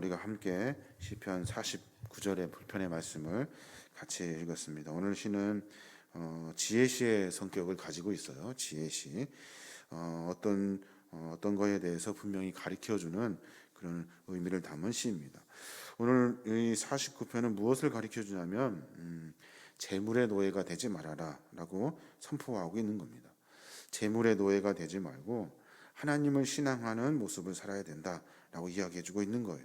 우리가 함께 시편 49절의 불편의 말씀을 같이 읽었습니다. 오늘 시는 지혜시의 성격을 가지고 있어요. 지혜시. 어떤 거에 대해서 분명히 가르쳐주는 그런 의미를 담은 시입니다. 오늘 이 49편은 무엇을 가르쳐주냐면 재물의 노예가 되지 말아라 라고 선포하고 있는 겁니다. 재물의 노예가 되지 말고 하나님을 신앙하는 모습을 살아야 된다라고 이야기해주고 있는 거예요.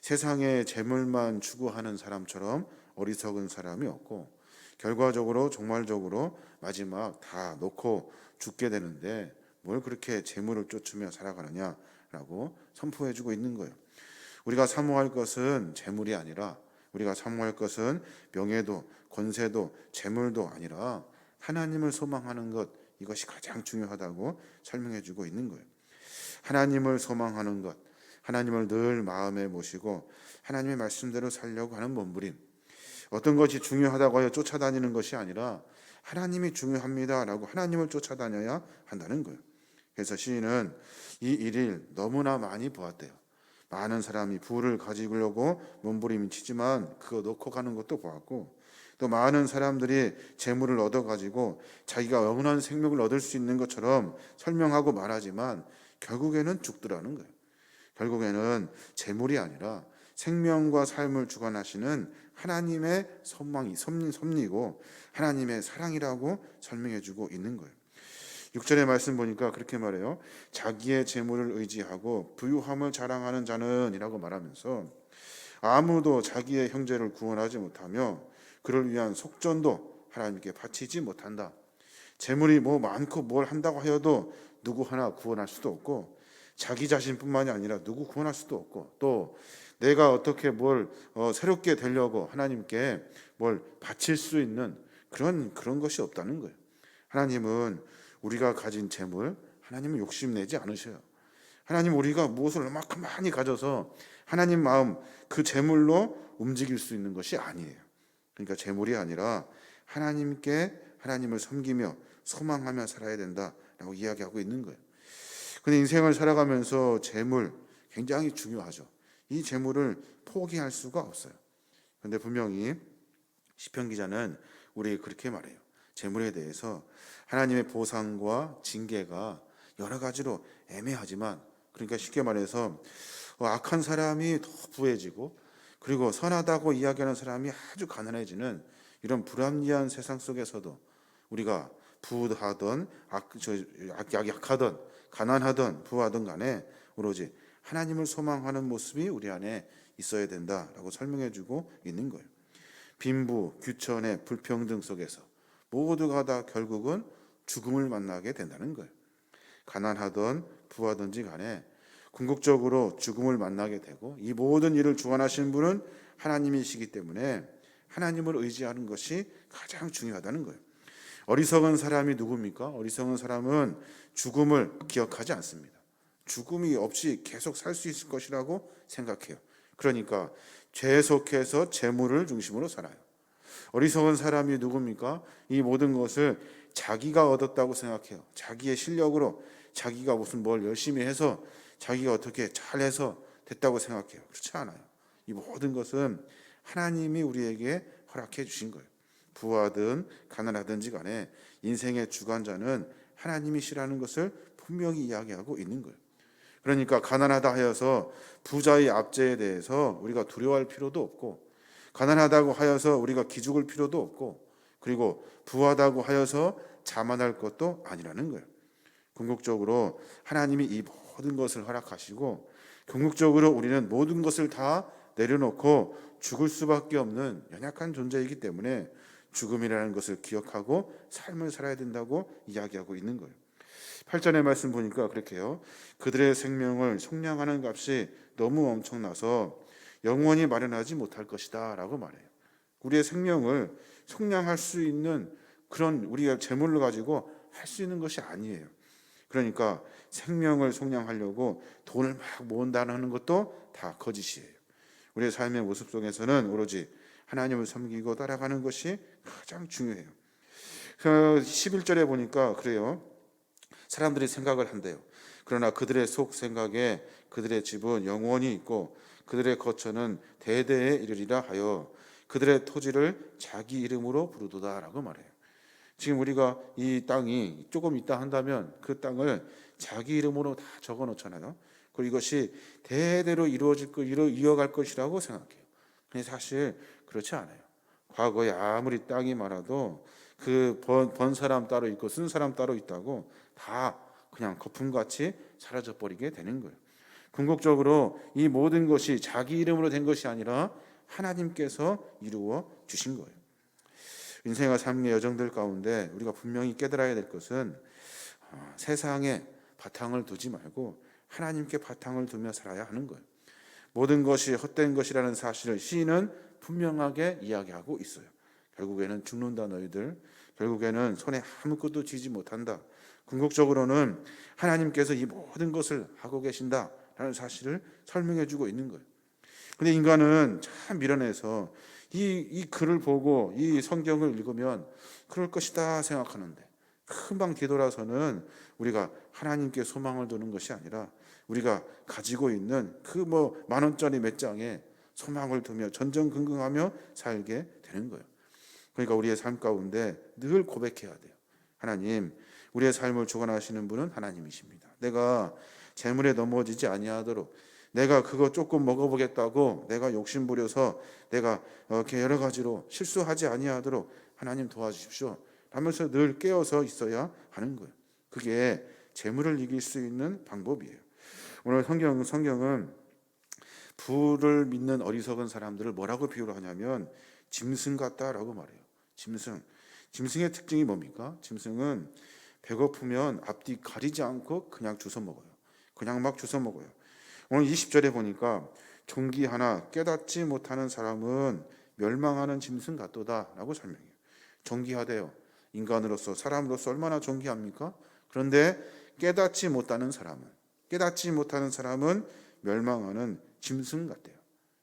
세상에 재물만 추구하는 사람처럼 어리석은 사람이 없고 결과적으로 종말적으로 마지막 다 놓고 죽게 되는데 뭘 그렇게 재물을 쫓으며 살아가느냐라고 선포해주고 있는 거예요. 우리가 사모할 것은 재물이 아니라 우리가 사모할 것은 명예도 권세도 재물도 아니라 하나님을 소망하는 것, 이것이 가장 중요하다고 설명해주고 있는 거예요. 하나님을 소망하는 것, 하나님을 늘 마음에 모시고 하나님의 말씀대로 살려고 하는 몸부림, 어떤 것이 중요하다고 하여 쫓아다니는 것이 아니라 하나님이 중요합니다라고 하나님을 쫓아다녀야 한다는 거예요. 그래서 시인은 이 일을 너무나 많이 보았대요. 많은 사람이 부를 가지려고 몸부림치지만 그거 놓고 가는 것도 보았고, 또 많은 사람들이 재물을 얻어가지고 자기가 영원한 생명을 얻을 수 있는 것처럼 설명하고 말하지만 결국에는 죽더라는 거예요. 결국에는 재물이 아니라 생명과 삶을 주관하시는 하나님의 섭리고 하나님의 사랑이라고 설명해주고 있는 거예요. 6절의 말씀 보니까 그렇게 말해요. 자기의 재물을 의지하고 부유함을 자랑하는 자는 이라고 말하면서 아무도 자기의 형제를 구원하지 못하며 그를 위한 속전도 하나님께 바치지 못한다. 재물이 뭐 많고 뭘 한다고 하여도 누구 하나 구원할 수도 없고 자기 자신뿐만이 아니라 누구 구원할 수도 없고 또 내가 어떻게 뭘 새롭게 되려고 하나님께 뭘 바칠 수 있는 그런 것이 없다는 거예요. 하나님은 우리가 가진 재물, 하나님은 욕심내지 않으셔요. 하나님 우리가 무엇을 얼마큼 많이 가져서 하나님 마음 그 재물로 움직일 수 있는 것이 아니에요. 그러니까 재물이 아니라 하나님을 섬기며 소망하며 살아야 된다라고 이야기하고 있는 거예요. 근데 인생을 살아가면서 재물 굉장히 중요하죠. 이 재물을 포기할 수가 없어요. 그런데 분명히 시편 기자는 우리에게 그렇게 말해요. 재물에 대해서 하나님의 보상과 징계가 여러 가지로 애매하지만, 그러니까 쉽게 말해서 악한 사람이 더 부해지고 그리고 선하다고 이야기하는 사람이 아주 가난해지는 이런 불합리한 세상 속에서도 우리가 부하던 약하던 가난하던 부하던 간에 오로지 하나님을 소망하는 모습이 우리 안에 있어야 된다라고 설명해주고 있는 거예요. 빈부, 규천의 불평등 속에서 모두가 다 결국은 죽음을 만나게 된다는 거예요. 가난하던 부하든지 간에 궁극적으로 죽음을 만나게 되고 이 모든 일을 주관하시는 분은 하나님이시기 때문에 하나님을 의지하는 것이 가장 중요하다는 거예요. 어리석은 사람이 누굽니까? 어리석은 사람은 죽음을 기억하지 않습니다. 죽음이 없이 계속 살 수 있을 것이라고 생각해요. 그러니까 계속해서 재물을 중심으로 살아요. 어리석은 사람이 누굽니까? 이 모든 것을 자기가 얻었다고 생각해요. 자기의 실력으로 자기가 무슨 뭘 열심히 해서 자기가 어떻게 잘해서 됐다고 생각해요. 그렇지 않아요. 이 모든 것은 하나님이 우리에게 허락해 주신 거예요. 부하든 가난하든지 간에 인생의 주관자는 하나님이시라는 것을 분명히 이야기하고 있는 거예요. 그러니까 가난하다 하여서 부자의 압제에 대해서 우리가 두려워할 필요도 없고, 가난하다고 하여서 우리가 기죽을 필요도 없고, 그리고 부하다고 하여서 자만할 것도 아니라는 거예요. 궁극적으로 하나님이 이 모든 것을 허락하시고 궁극적으로 우리는 모든 것을 다 내려놓고 죽을 수밖에 없는 연약한 존재이기 때문에 죽음이라는 것을 기억하고 삶을 살아야 된다고 이야기하고 있는 거예요. 8절의 말씀 보니까 그렇게 해요. 그들의 생명을 속량하는 값이 너무 엄청나서 영원히 마련하지 못할 것이다 라고 말해요. 우리의 생명을 속량할 수 있는 그런 우리가 재물을 가지고 할 수 있는 것이 아니에요. 그러니까 생명을 속량하려고 돈을 막 모은다는 것도 다 거짓이에요. 우리의 삶의 모습 속에서는 오로지 하나님을 섬기고 따라가는 것이 가장 중요해요. 11절에 보니까 그래요. 사람들이 생각을 한대요. 그러나 그들의 속 생각에 그들의 집은 영원히 있고 그들의 거처는 대대에 이르리라 하여 그들의 토지를 자기 이름으로 부르도다라고 말해요. 지금 우리가 이 땅이 조금 있다 한다면 그 땅을 자기 이름으로 다 적어 놓잖아요. 그리고 이것이 대대로 이어갈 것이라고 생각해요. 근데 사실 그렇지 않아요. 과거에 아무리 땅이 많아도 그 번 사람 따로 있고 쓴 사람 따로 있다고 다 그냥 거품같이 사라져 버리게 되는 거예요. 궁극적으로 이 모든 것이 자기 이름으로 된 것이 아니라 하나님께서 이루어 주신 거예요. 인생과 삶의 여정들 가운데 우리가 분명히 깨달아야 될 것은 세상에 바탕을 두지 말고 하나님께 바탕을 두며 살아야 하는 거예요. 모든 것이 헛된 것이라는 사실을 시인은 분명하게 이야기하고 있어요. 결국에는 죽는다 너희들. 결국에는 손에 아무것도 쥐지 못한다. 궁극적으로는 하나님께서 이 모든 것을 하고 계신다라는 사실을 설명해 주고 있는 거예요. 근데 인간은 참 미련해서 이 글을 보고 이 성경을 읽으면 그럴 것이다 생각하는데 금방 뒤돌아서는 우리가 하나님께 소망을 두는 것이 아니라 우리가 가지고 있는 그 만 원짜리 몇 장에 소망을 두며 전전긍긍하며 살게 되는 거예요. 그러니까 우리의 삶 가운데 늘 고백해야 돼요. 하나님, 우리의 삶을 주관하시는 분은 하나님이십니다. 내가 재물에 넘어지지 아니하도록, 내가 그거 조금 먹어보겠다고 내가 욕심부려서 내가 이렇게 여러 가지로 실수하지 아니하도록 하나님 도와주십시오 하면서 늘 깨어서 있어야 하는 거예요. 그게 재물을 이길 수 있는 방법이에요. 오늘 성경은 부를 믿는 어리석은 사람들을 뭐라고 비유를 하냐면 짐승 같다라고 말해요. 짐승의 특징이 뭡니까? 짐승은 배고프면 앞뒤 가리지 않고 그냥 주워 먹어요. 그냥 막 주워 먹어요. 오늘 20절에 보니까 존귀하나 깨닫지 못하는 사람은 멸망하는 짐승 같도다라고 설명해요. 존귀하대요. 인간으로서, 사람으로서 얼마나 존귀합니까? 그런데 깨닫지 못하는 사람은 멸망하는 짐승 같대요.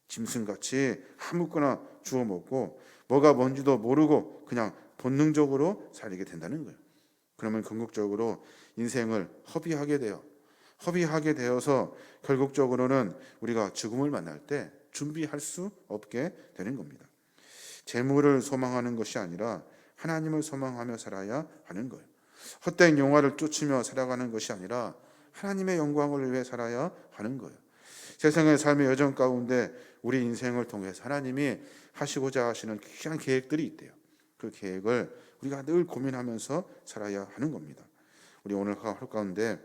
짐승같이 아무거나 주워 먹고 뭐가 뭔지도 모르고 그냥 본능적으로 살게 된다는 거예요. 그러면 궁극적으로 인생을 허비하게 되어서 결국적으로는 우리가 죽음을 만날 때 준비할 수 없게 되는 겁니다. 재물을 소망하는 것이 아니라 하나님을 소망하며 살아야 하는 거예요. 헛된 영화를 쫓으며 살아가는 것이 아니라 하나님의 영광을 위해 살아야 하는 거예요. 세상의 삶의 여정 가운데 우리 인생을 통해서 하나님이 하시고자 하시는 귀한 계획들이 있대요. 그 계획을 우리가 늘 고민하면서 살아야 하는 겁니다. 우리 오늘 하루 가운데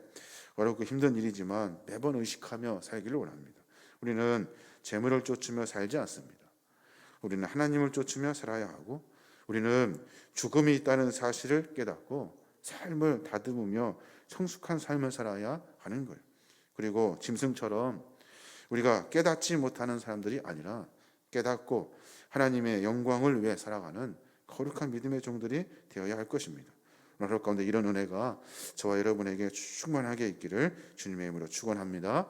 어렵고 힘든 일이지만 매번 의식하며 살기를 원합니다. 우리는 재물을 쫓으며 살지 않습니다. 우리는 하나님을 쫓으며 살아야 하고 우리는 죽음이 있다는 사실을 깨닫고 삶을 다듬으며 성숙한 삶을 살아야 하는 거예요. 그리고 짐승처럼 우리가 깨닫지 못하는 사람들이 아니라 깨닫고 하나님의 영광을 위해 살아가는 거룩한 믿음의 종들이 되어야 할 것입니다. 오늘 하루 가운데 이런 은혜가 저와 여러분에게 충만하게 있기를 주님의 이름으로 축원합니다.